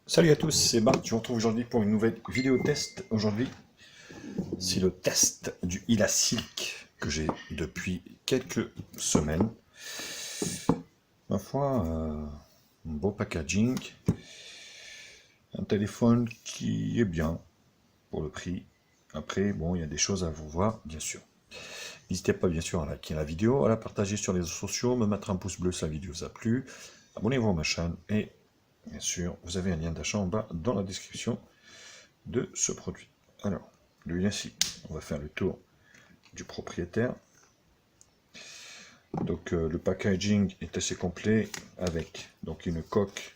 Salut à tous, c'est Marc, je vous retrouve aujourd'hui pour une nouvelle vidéo test. Aujourd'hui, c'est le test du Hila Silk que j'ai depuis quelques semaines. Ma foi, un beau packaging, un téléphone qui est bien pour le prix. Après, bon, il y a des choses à vous voir, bien sûr. N'hésitez pas, bien sûr, à liker la vidéo, à la partager sur les réseaux sociaux, me mettre un pouce bleu si la vidéo vous a plu. Abonnez-vous à ma chaîne et, bien sûr, vous avez un lien d'achat en bas dans la description de ce produit. Alors, le lien ici, on va faire le tour du propriétaire. Donc le packaging est assez complet avec donc une coque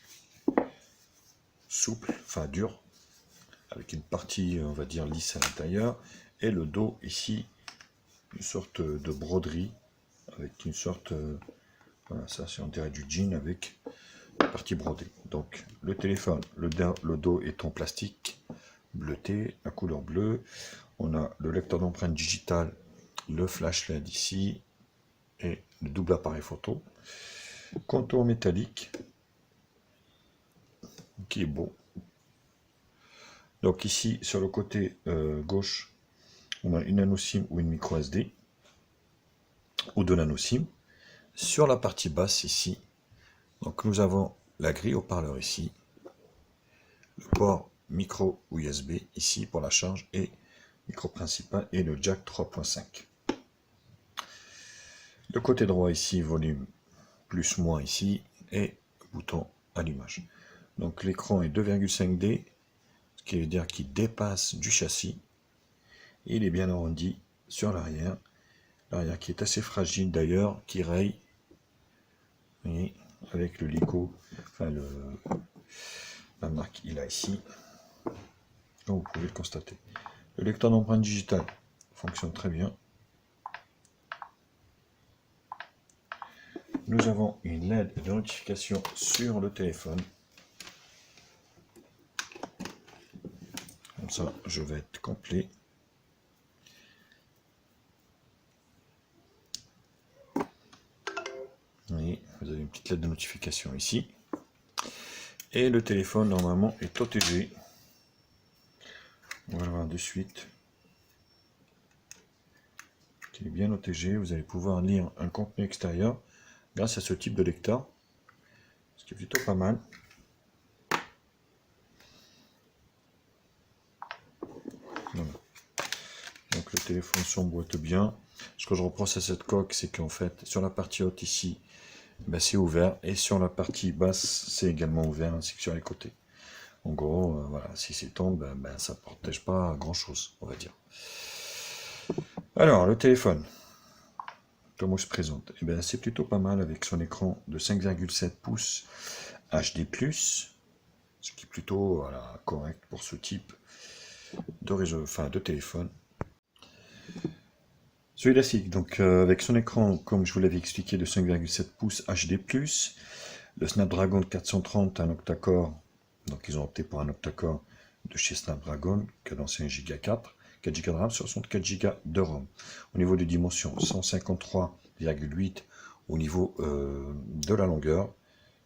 souple, enfin dure, avec une partie on va dire lisse à l'intérieur, et le dos ici, une sorte de broderie, avec une sorte, voilà, ça c'est on dirait du jean avec une partie brodée. Donc le téléphone, le dos est en plastique bleuté, la couleur bleue. On a le lecteur d'empreintes digitales, le flash LED ici, et le double appareil photo. Contour métallique, qui est beau. Donc ici, sur le côté gauche, on a une nano SIM ou une micro SD, ou deux nano SIM. Sur la partie basse ici, donc nous avons la grille haut-parleur ici, le port micro USB ici pour la charge et micro principal et le jack 3.5. Le côté droit ici, volume plus moins ici, et bouton allumage. Donc l'écran est 2,5D, ce qui veut dire qu'il dépasse du châssis. Il est bien arrondi sur l'arrière. L'arrière qui est assez fragile d'ailleurs, qui raye. Et avec le Lico, enfin la marque il a ici, comme vous pouvez le constater. Le lecteur d'empreintes digitales fonctionne très bien. Nous avons une LED de notification sur le téléphone. Comme ça, je vais être complet. Oui, vous avez une petite LED de notification ici. Et le téléphone, normalement, est OTG. On va le voir de suite. Il est bien OTG. Vous allez pouvoir lire un contenu extérieur grâce à ce type de lecteur. Ce qui est plutôt pas mal. Voilà. Donc le téléphone s'emboîte bien. Ce que je reproche à cette coque, c'est qu'en fait, sur la partie haute ici, ben, c'est ouvert. Et sur la partie basse, c'est également ouvert, ainsi que sur les côtés. En gros, voilà, si c'est tombe, ben, ça ne protège pas grand chose, on va dire. Alors, le téléphone, comment il se présente? Eh ben, c'est plutôt pas mal avec son écran de 5,7 pouces HD+, ce qui est plutôt voilà, correct pour ce type de réseau, enfin, de téléphone. Celui-là, donc avec son écran, comme je vous l'avais expliqué, de 5,7 pouces HD+, le Snapdragon 430, un octa-core, donc ils ont opté pour un octa-core de chez Snapdragon, cadencé 1 Go 4, 4 Go de RAM, 64 Go de ROM. Au niveau des dimensions, 153,8 au niveau de la longueur,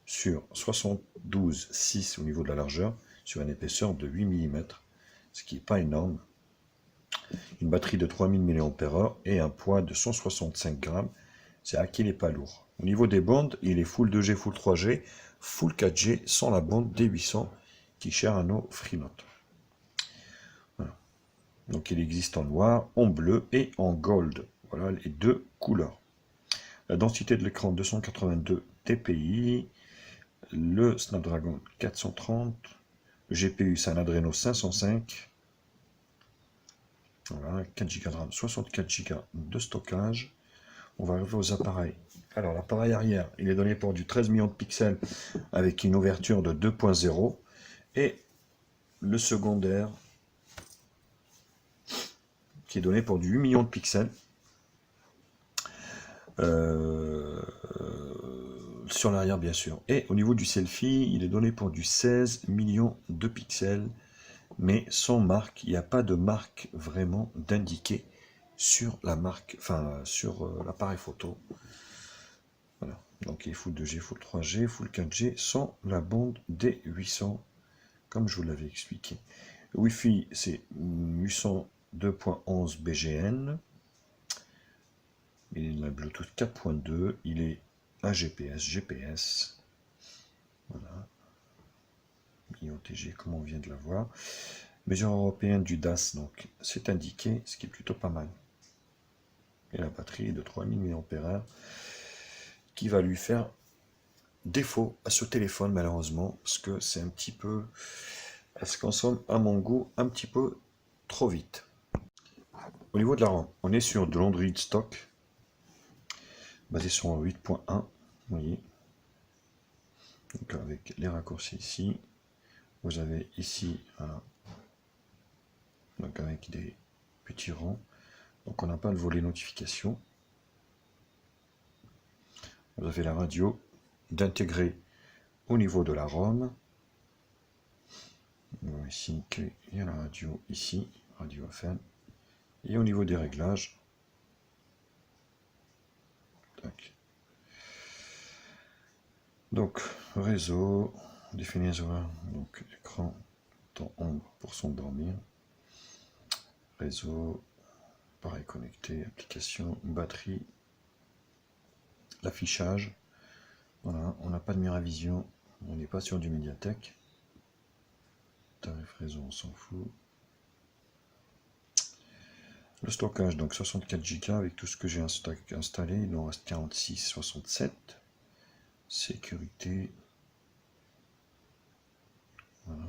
sur 72,6 au niveau de la largeur, sur une épaisseur de 8 mm, ce qui n'est pas énorme. Une batterie de 3000 mAh et un poids de 165 grammes. C'est à qu'il n'est pas lourd. Au niveau des bandes, il est Full 2G, Full 3G, Full 4G sans la bande D800 qui chère à nos freenotes. Voilà. Donc il existe en noir, en bleu et en gold. Voilà les deux couleurs. La densité de l'écran 282 dpi. Le Snapdragon 430. Le GPU c'est un Adreno 505. Voilà, 4 Go de RAM, 64 Go de stockage. On va arriver aux appareils. Alors l'appareil arrière, il est donné pour du 13 millions de pixels avec une ouverture de 2.0. Et le secondaire qui est donné pour du 8 millions de pixels. Sur l'arrière bien sûr. Et au niveau du selfie, il est donné pour du 16 millions de pixels. Mais sans marque, il n'y a pas de marque vraiment d'indiquer sur la marque, enfin sur l'appareil photo. Voilà. Donc il est Full 2G, Full 3G, Full 4G sans la bande D800 comme je vous l'avais expliqué. Le Wi-Fi, c'est 802.11 BGN. Il a Bluetooth 4.2. Il est AGPS, GPS. Voilà. IOTG, comme on vient de la voir. Mesure européenne du DAS, donc c'est indiqué, ce qui est plutôt pas mal. Et la batterie est de 3000 mAh, qui va lui faire défaut à ce téléphone, malheureusement, parce que c'est un petit peu... Elle se consomme, à mon goût, un petit peu trop vite. Au niveau de la RAM, on est sur de l'Android stock, basé sur 8.1, vous voyez. Donc avec les raccourcis ici, vous avez ici, donc avec des petits rangs. Donc on n'a pas le volet notification. Vous avez la radio d'intégrer au niveau de la ROM. On voit ici qu'il y a la radio ici, radio FM. Et au niveau des réglages, tac. Donc réseau, définir donc écran, temps ombre pour s'endormir. Réseau, pareil connecté, application, batterie, l'affichage. Voilà, on n'a pas de Miravision, on n'est pas sur du Mediatek. Tarif réseau, on s'en fout. Le stockage, donc 64 Go avec tout ce que j'ai installé, il en reste 46, 67. Sécurité. Voilà.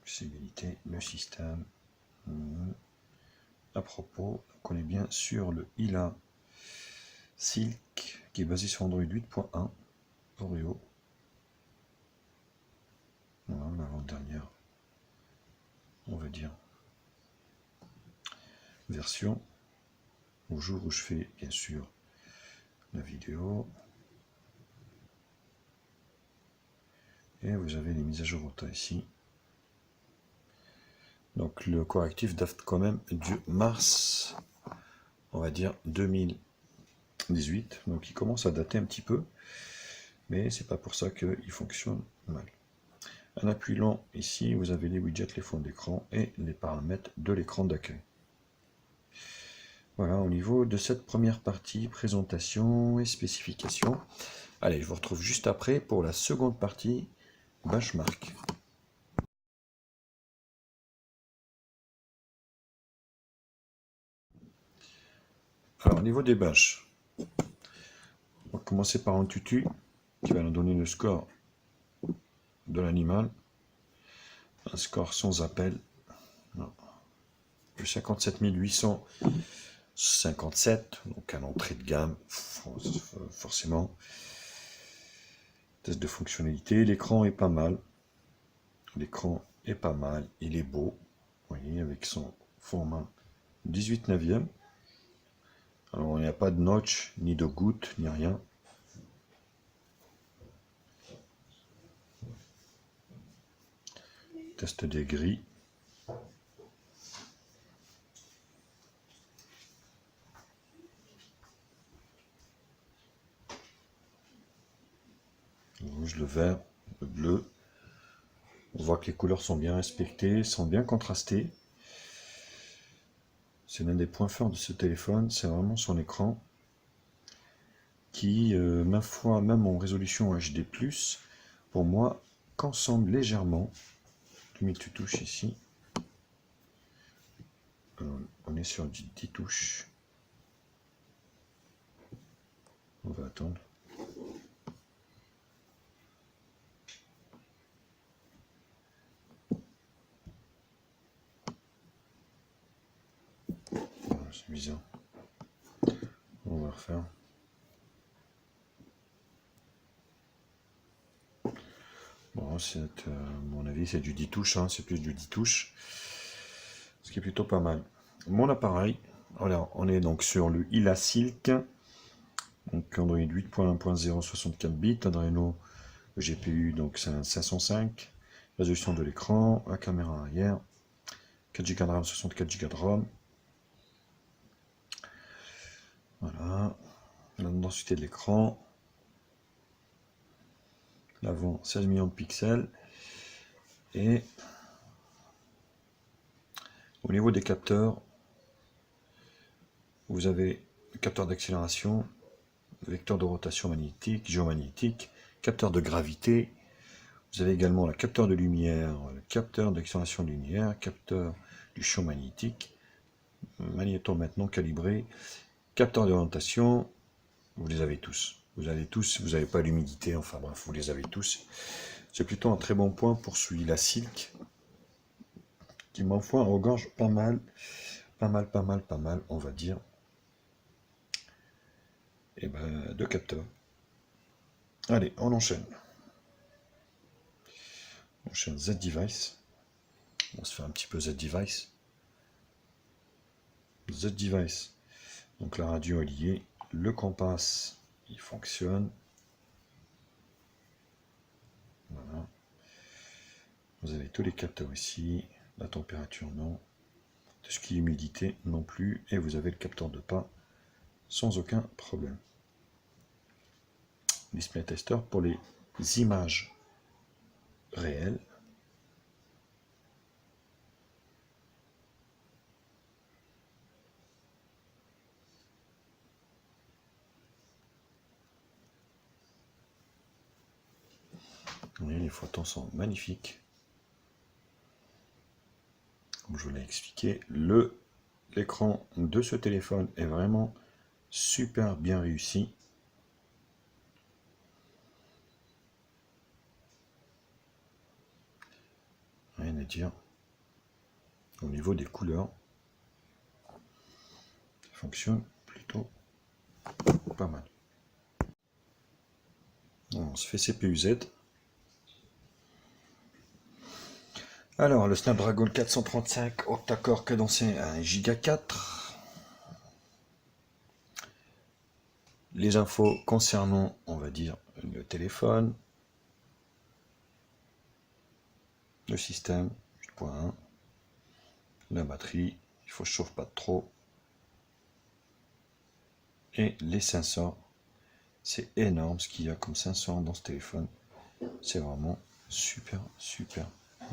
Visibilité, le système. À propos, on est bien sur le ILA Silk qui est basé sur Android 8.1 Oreo. Voilà, l'avant-dernière, on va dire, version. Au jour où je fais bien sûr la vidéo. Et vous avez les mises à jour auto ici. Donc le correctif date quand même du mars, on va dire 2018. Donc il commence à dater un petit peu, mais c'est pas pour ça qu'il fonctionne mal. En appuyant ici, vous avez les widgets, les fonds d'écran et les paramètres de l'écran d'accueil. Voilà, au niveau de cette première partie, présentation et spécification. Allez, je vous retrouve juste après pour la seconde partie, benchmark. Alors, au niveau des benches, on va commencer par un tutu qui va nous donner le score de l'animal. Un score sans appel. Non. Le 57 857, donc un entrée de gamme, forcément. Test de fonctionnalité, l'écran est pas mal. L'écran est pas mal, il est beau. Vous voyez, avec son format 18/9. Alors, il n'y a pas de notch, ni de goutte, ni rien. Test des grilles. Le rouge, le vert, le bleu. On voit que les couleurs sont bien respectées, sont bien contrastées. C'est l'un des points forts de ce téléphone, c'est vraiment son écran qui, ma foi, même en résolution HD+, pour moi, consomme légèrement. Je mets 10 touches ici. On est sur 10 touches. On va attendre. C'est bizarre. On va refaire. Bon, à mon avis, c'est du 10 touches, hein, c'est plus du 10 touches. Ce qui est plutôt pas mal. Mon appareil, voilà, on est donc sur le ILA Silk. Donc Android 8.1.0 64 bits, Adreno, le GPU, donc c'est un 505. Résolution de l'écran, la caméra arrière, 4 Go de RAM, 64 Go de ROM. Voilà, la densité de l'écran. L'avant 16 millions de pixels. Et au niveau des capteurs, vous avez le capteur d'accélération, vecteur de rotation magnétique, géomagnétique, capteur de gravité. Vous avez également le capteur de lumière, le capteur d'accélération de lumière, capteur du champ magnétique, magnéto maintenant calibré, capteur d'orientation. Vous les avez tous. Vous n'avez pas l'humidité, enfin bref, vous les avez tous. C'est plutôt un très bon point pour celui-là Silk, qui m'envoie regorge pas mal, on va dire, et ben, de capteurs. Allez, on enchaîne. On enchaîne Z-Device. On se fait un petit peu Z-Device. Z-Device. Donc la radio est liée. Le compas, il fonctionne. Voilà. Vous avez tous les capteurs ici. La température, non. Tout ce qui est humidité, non plus. Et vous avez le capteur de pas sans aucun problème. Display tester pour les images réelles. Vous voyez, les photos sont magnifiques. Comme je vous l'ai expliqué, l'écran de ce téléphone est vraiment super bien réussi. Rien à dire. Au niveau des couleurs, ça fonctionne plutôt pas mal. On se fait CPU-Z. Alors, le Snapdragon 435 octa-core cadencé à 1 Go 4. Les infos concernant, on va dire, le téléphone, le système 8.1, la batterie, il faut que je chauffe pas trop, et les sensors. C'est énorme ce qu'il y a comme sensor dans ce téléphone. C'est vraiment super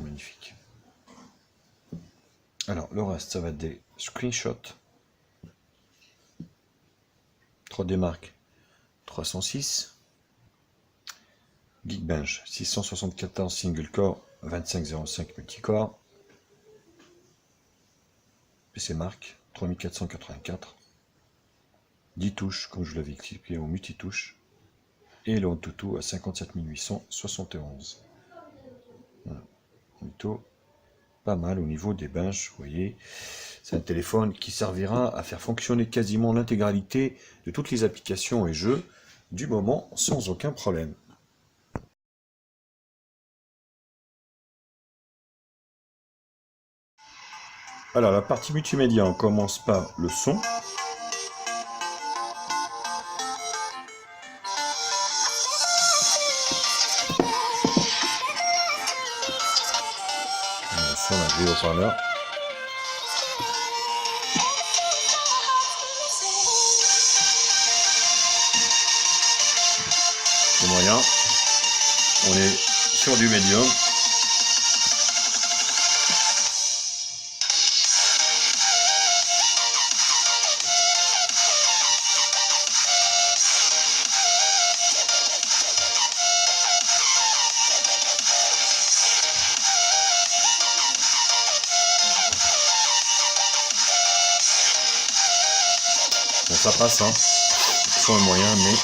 magnifique. Alors le reste, ça va être des screenshots. 3D Mark 306. Geekbench 674 single core, 2505 multicore. PC Mark 3484. 10 touches, comme je l'avais expliqué, au multitouche. Et le Antutu à 57 871. Voilà. Plutôt pas mal au niveau des benches, vous voyez. C'est un téléphone qui servira à faire fonctionner quasiment l'intégralité de toutes les applications et jeux du moment sans aucun problème. Alors la partie multimédia, on commence par le son. Sur la grille haut-parleur. C'est moyen. On est sur du médium. Bon, ça passe, hein. Sur le moyen, mais...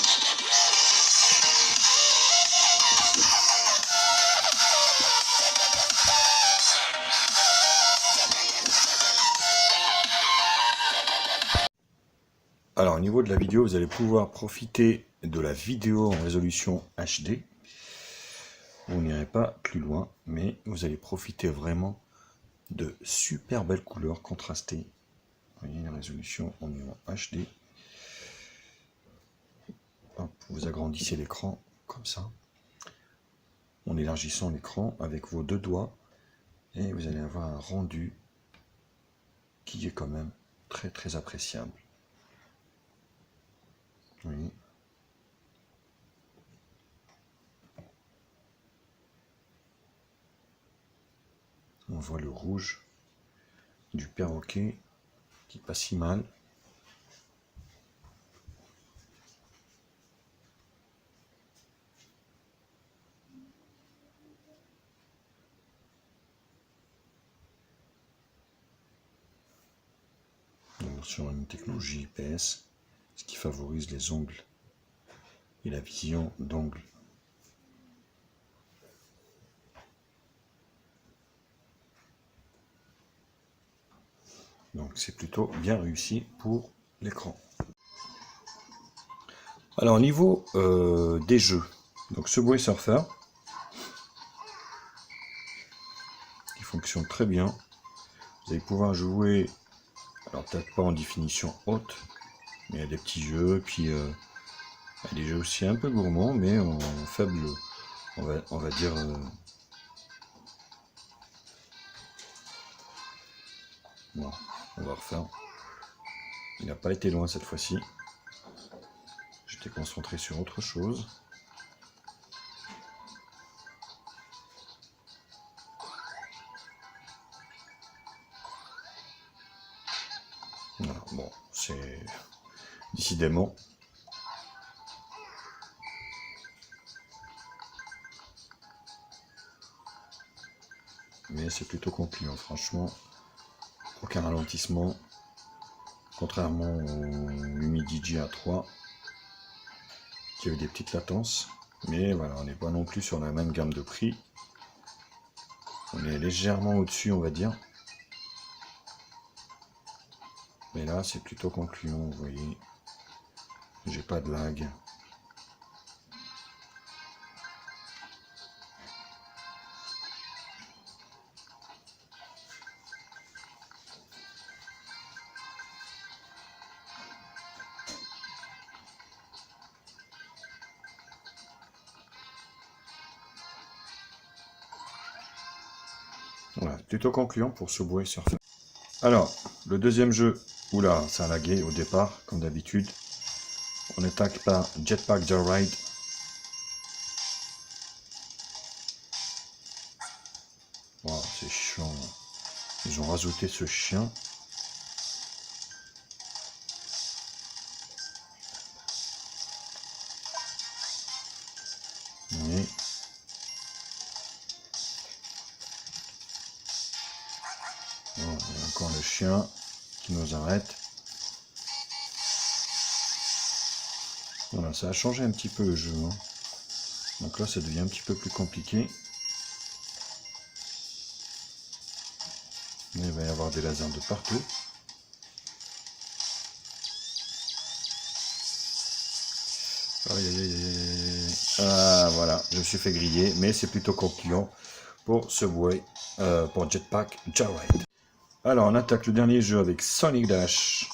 Alors, au niveau de la vidéo, vous allez pouvoir profiter de la vidéo en résolution HD. Vous n'irez pas plus loin, mais vous allez profiter vraiment de super belles couleurs contrastées. Vous voyez, la résolution en HD. Hop, vous agrandissez l'écran comme ça, en élargissant l'écran avec vos deux doigts, et vous allez avoir un rendu qui est quand même très appréciable. Oui. On voit le rouge du perroquet qui est pas si mal. Donc, sur une technologie IPS, ce qui favorise les ongles et la vision d'ongles. Donc c'est plutôt bien réussi pour l'écran. Alors au niveau des jeux, donc Subway Surfer, qui fonctionne très bien. Vous allez pouvoir jouer, alors peut-être pas en définition haute, mais il y a des petits jeux, puis il y a des jeux aussi un peu gourmands, mais en faible, on va dire... bon, on va refaire. Il n'a pas été loin cette fois-ci. J'étais concentré sur autre chose. Voilà, bon, c'est décidément. Mais c'est plutôt concluant, franchement. Aucun ralentissement. Contrairement au Lumidigi A3 qui a eu des petites latences. Mais voilà, on n'est pas non plus sur la même gamme de prix. On est légèrement au-dessus, on va dire. Mais là, c'est plutôt concluant, vous voyez. J'ai pas de lag. Voilà, plutôt concluant pour Subway Surfer. Alors, le deuxième jeu, oula, ça a lagué au départ, comme d'habitude. On attaque par Jetpack Joyride. Wow, c'est chiant. Ils ont rajouté ce chien. Oui. Bon, il y a encore le chien qui nous arrête. Voilà, ça a changé un petit peu le jeu. Hein. Donc là, ça devient un petit peu plus compliqué. Mais il va y avoir des lasers de partout. Aïe, aïe, aïe, aïe. Ah, voilà, je me suis fait griller, mais c'est plutôt concluant pour Subway, pour Jetpack Joyride. Alors, on attaque le dernier jeu avec Sonic Dash.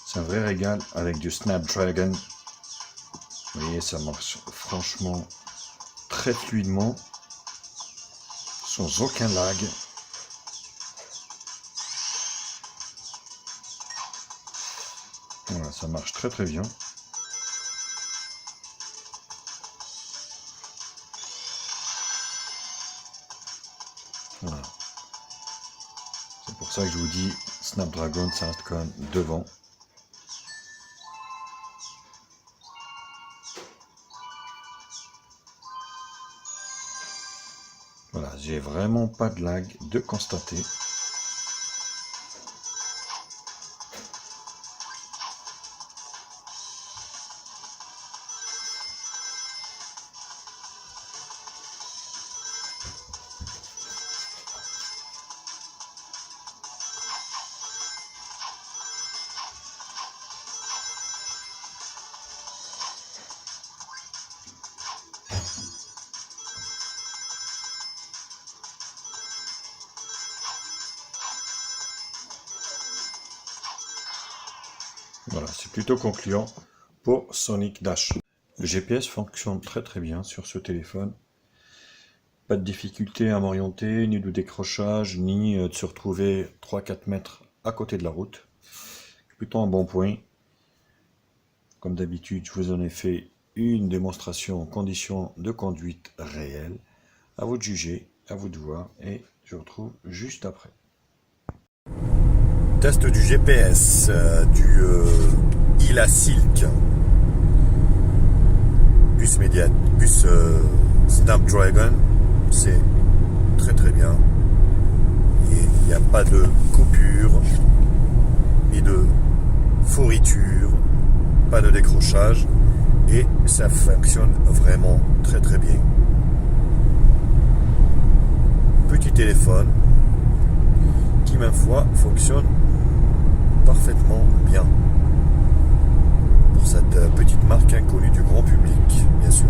C'est un vrai régal avec du Snapdragon. Vous voyez, ça marche franchement très fluidement, sans aucun lag. Voilà, ça marche très très bien. Voilà. C'est pour ça que je vous dis, Snapdragon, ça reste quand même devant. Voilà, j'ai vraiment pas de lag de constater. Voilà, c'est plutôt concluant pour Sonic Dash. Le GPS fonctionne très très bien sur ce téléphone. Pas de difficulté à m'orienter, ni de décrochage, ni de se retrouver 3-4 mètres à côté de la route. Plutôt un bon point. Comme d'habitude, je vous en ai fait une démonstration en conditions de conduite réelles. À vous de juger, à vous de voir, et je vous retrouve juste après. Test du GPS du Ila Silk. Bus Snapdragon, c'est très très bien. Et il n'y a pas de coupure, ni de fourriture, pas de décrochage. Et ça fonctionne vraiment très très bien. Petit téléphone qui, ma foi, fonctionne parfaitement bien. Pour cette petite marque inconnue du grand public, bien sûr.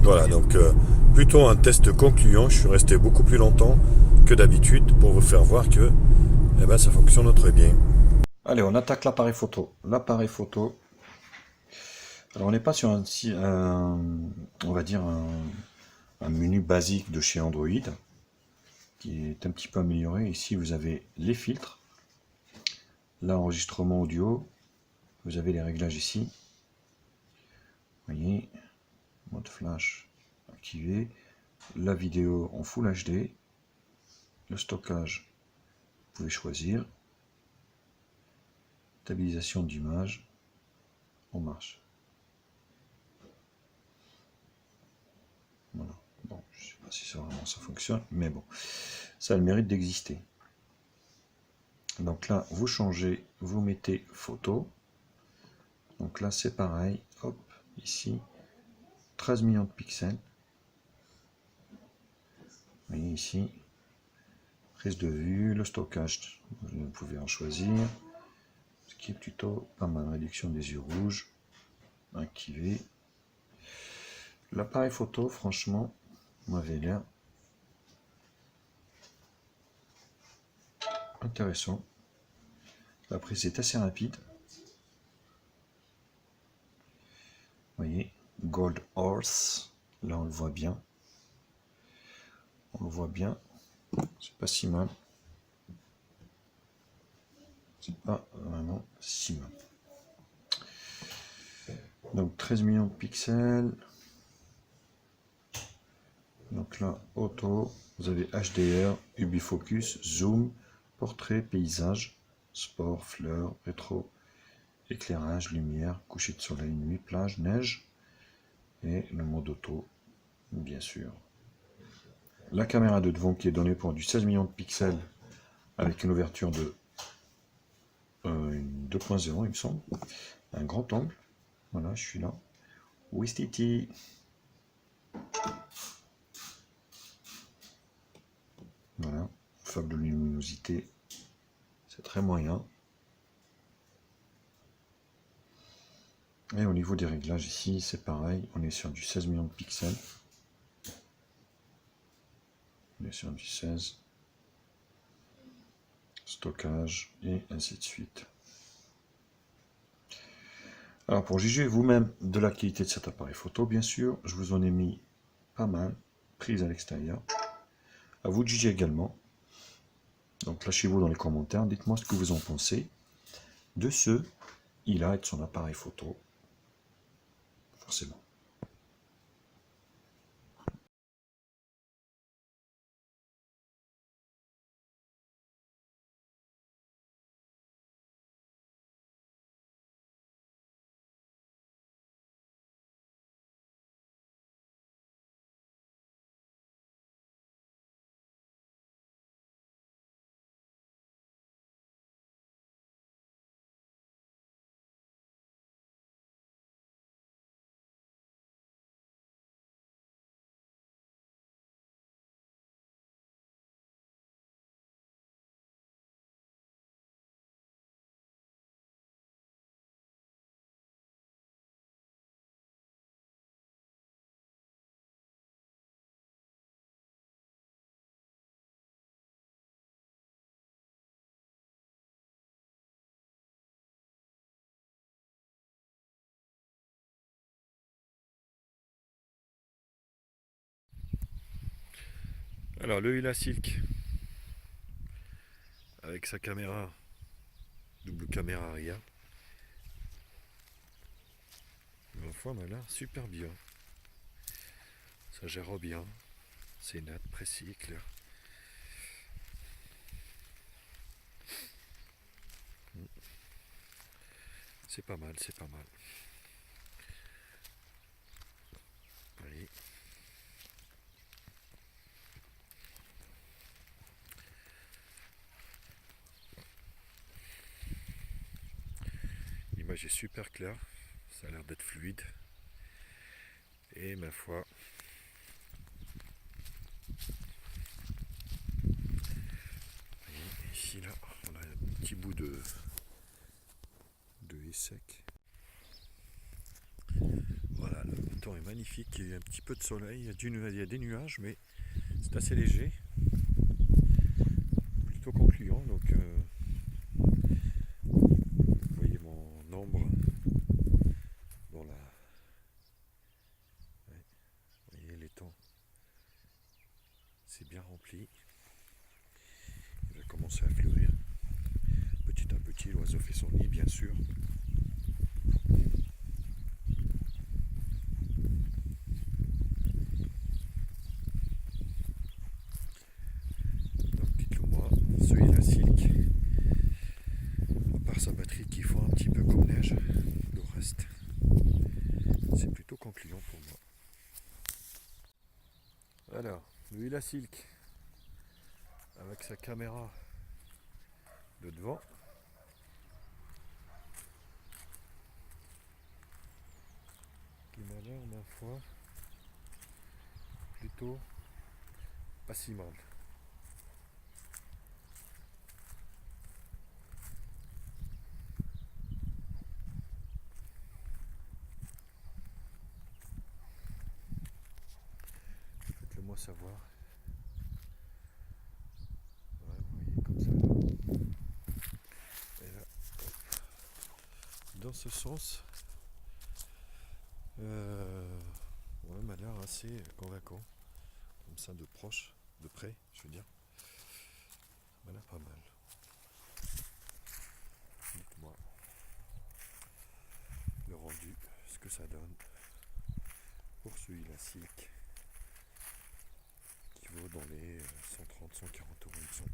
Voilà, donc plutôt un test concluant. Je suis resté beaucoup plus longtemps que d'habitude pour vous faire voir que ça fonctionne très bien. Allez, on attaque l'appareil photo. L'appareil photo. Alors, on n'est pas sur on va dire un menu basique de chez Android qui est un petit peu amélioré. Ici, vous avez les filtres, l'enregistrement audio. Vous avez les réglages ici. Vous voyez, mode flash activé, la vidéo en Full HD, le stockage, vous pouvez choisir, stabilisation d'image, on marche. Voilà. Bon, je ne sais pas si ça vraiment ça fonctionne, mais bon, ça a le mérite d'exister. Donc là, vous changez, vous mettez photo. Donc là, c'est pareil, hop, ici, 13 millions de pixels. Vous voyez ici, prise de vue, le stockage, vous pouvez en choisir. Skip tuto, pas mal, réduction des yeux rouges, activé. L'appareil photo, franchement, m'avait l'air intéressant. La prise est assez rapide. Vous voyez, Gold Horse, là on le voit bien. On le voit bien, c'est pas si mal. C'est pas vraiment si mal. Donc 13 millions de pixels. Donc là, auto, vous avez HDR, Ubifocus, zoom, portrait, paysage, sport, fleurs, rétro, éclairage, lumière, coucher de soleil, nuit, plage, neige. Et le mode auto, bien sûr. La caméra de devant qui est donnée pour du 16 millions de pixels avec une ouverture de 2.0 il me semble. Un grand angle. Voilà, je suis là. Wistiti. Voilà, faible luminosité. C'est très moyen. Et au niveau des réglages ici, c'est pareil. On est sur du 16 millions de pixels. On est sur du 16. stockage, et ainsi de suite. Alors pour juger vous-même de la qualité de cet appareil photo, bien sûr, je vous en ai mis pas mal, prises à l'extérieur. À vous de juger également. Donc lâchez-vous dans les commentaires, dites-moi ce que vous en pensez de ce il-a et de son appareil photo, forcément. Alors le Ulasilk avec sa caméra, double caméra arrière, ma foi m'a l'air super bien. Ça gère bien, c'est net, précis, clair. C'est pas mal, c'est pas mal. Allez. L'image est super claire, ça a l'air d'être fluide. Et ma foi, et ici là, on a un petit bout de haie sec. Voilà, le temps est magnifique, il y a un petit peu de soleil, il y a des nuages, mais c'est assez léger, plutôt concluant. Donc, vous voyez mon ombre dans la... Ouais, vous voyez les temps, c'est bien rempli. Il va commencer à fleurir. Petit à petit, l'oiseau fait son nid, bien sûr. Donc dites-le moi, ce Ulasilk, à part sa batterie qui fond un petit peu comme neige, le reste, c'est plutôt concluant pour moi. Alors, le Ulasilk, avec sa caméra de devant, qui m'a l'air, ma foi, plutôt pas si mal. Faites-le moi savoir. Ouais, vous voyez comme ça. Et là, dans ce sens, ouais, m'a l'air assez convaincant. Comme ça, de proche, de près, je veux dire. Ça m'a l'air pas mal. Dites-moi le rendu, ce que ça donne pour ce Ulasilk qui vaut dans les 130-140 euros, il me semble.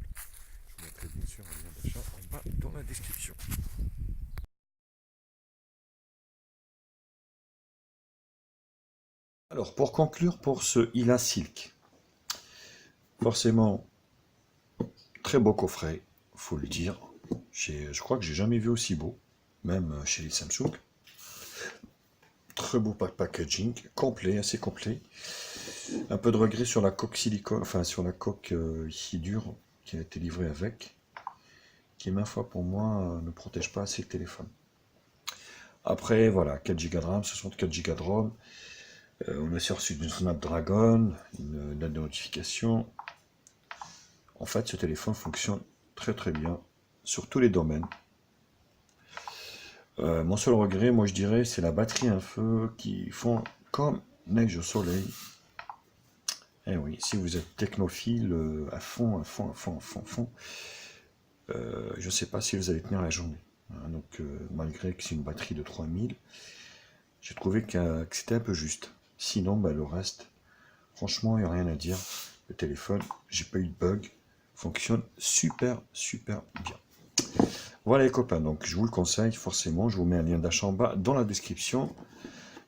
Je vous mettrai bien sûr un lien d'achat en bas dans la description. Alors pour conclure pour ce Ulasilk, forcément très beau coffret, faut le dire. Je crois que j'ai jamais vu aussi beau, même chez les Samsung. Très beau packaging, complet, assez complet. Un peu de regret sur la coque silicone, enfin sur la coque ici dure qui a été livrée avec, qui ma foi pour moi ne protège pas assez le téléphone. Après voilà, 4 Go de RAM, 64 Go de ROM. On a reçu du Snapdragon, une date de notification. En fait, ce téléphone fonctionne très très bien, sur tous les domaines. Mon seul regret, moi je dirais, c'est la batterie un feu qui fond comme neige au soleil. Eh oui, si vous êtes technophile à fond, je ne sais pas si vous allez tenir la journée. Hein, donc malgré que c'est une batterie de 3000, j'ai trouvé que c'était un peu juste. Sinon, bah, le reste, franchement, il n'y a rien à dire. Le téléphone, j'ai pas eu de bug, fonctionne super bien. Voilà les copains, donc je vous le conseille forcément, je vous mets un lien d'achat en bas dans la description.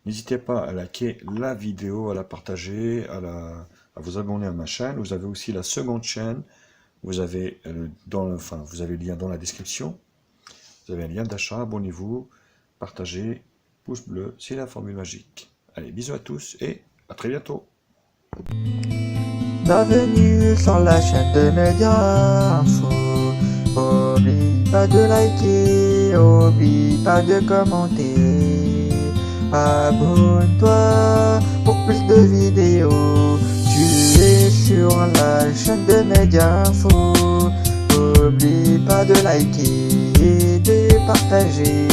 N'hésitez pas à liker la vidéo, à la partager, à vous abonner à ma chaîne. Vous avez aussi la seconde chaîne, vous avez, vous avez le lien dans la description. Vous avez un lien d'achat, abonnez-vous, partagez, pouce bleu, c'est la formule magique. Allez, bisous à tous et à très bientôt. Bienvenue sur la chaîne de Média Info. Oublie pas de liker, oublie pas de commenter. Abonne-toi pour plus de vidéos. Tu es sur la chaîne de Média Info. Oublie pas de liker et de partager.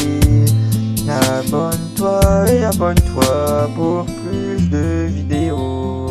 Abonne-toi et abonne-toi pour plus de vidéos.